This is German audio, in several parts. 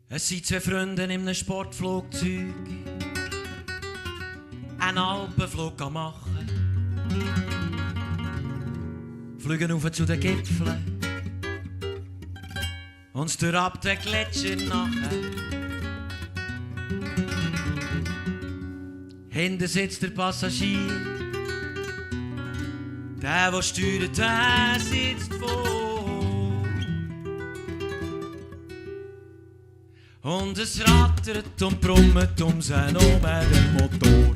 Es sind zwei Freunde in einem Sportflugzeug einen Alpenflug machen. Fliegen rauf zu den Gipfeln und durch ab den Gletscher nachher. Hinten sitzt der Passagier, der steuert, der sitzt vor. Und es rattert und brummt um sein herum der Motor.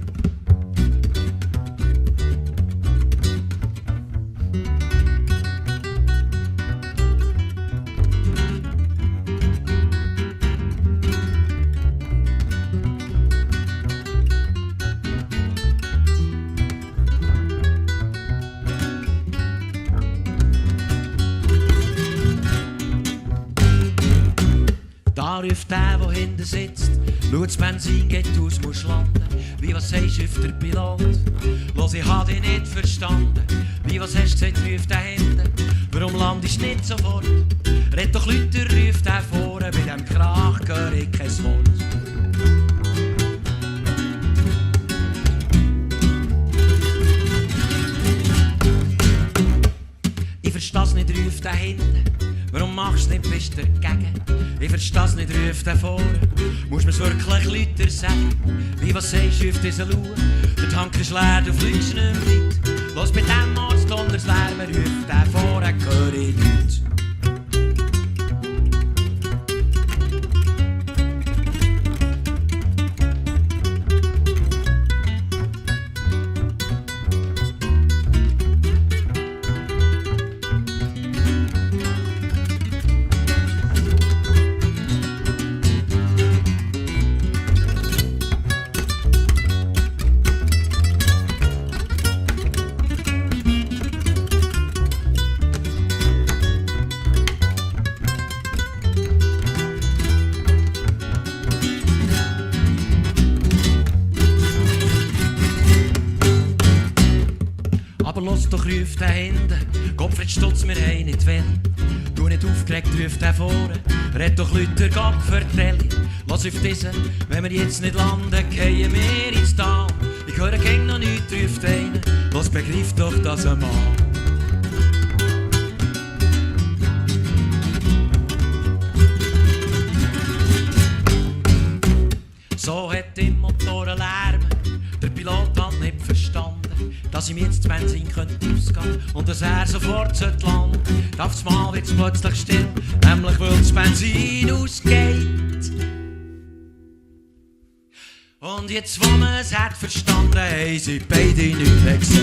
Da ruft der hinten sitzt, schau, das Benzin geht aus, musst landen. Wie, was sagst du, ruft der Pilot? Los, ich hab dich nicht verstanden. Wie, was hast du gesagt, ruft der hinten? Warum landest du nicht sofort? Red doch Leute, ruft der vorne, bei dem Krach hör ich kein Wort. Ich versteh's nicht, ruft der hinten. Warum machst du nicht, bist du dagegen? Ich versteh's nicht, ruft der vorne. Musst mir's wirklich lauter sagen? Wie, was sagst du auf diese Lauer? Der Tank ist leer, du fliegst nicht mehr weit. Los, mit dem Arzt unters Lärmen, ruft der vorne, höre ich nichts. Aber los doch, ruft der hinten, Gottfried Stutz, wir haben nicht will. Du nicht aufgeregt, ruft der vorne, red doch Leute, Gott vertell. Lass auf diesen, wenn wir jetzt nicht landen, gehen wir ins Tal. Ich höre gegen noch nichts, ruft einer, los begreif doch das einmal. So hat im Motor einen Lärm, der Pilot hat nicht verstanden, dass ihm jetzt das Benzin könnte ausgehen und dass er sofort landen sollte. Auf das Mal wird's plötzlich still, nämlich weil das Benzin ausgeht. Und jetzt, wo man es hat verstanden, haben sie beide nichts mehr gesehen.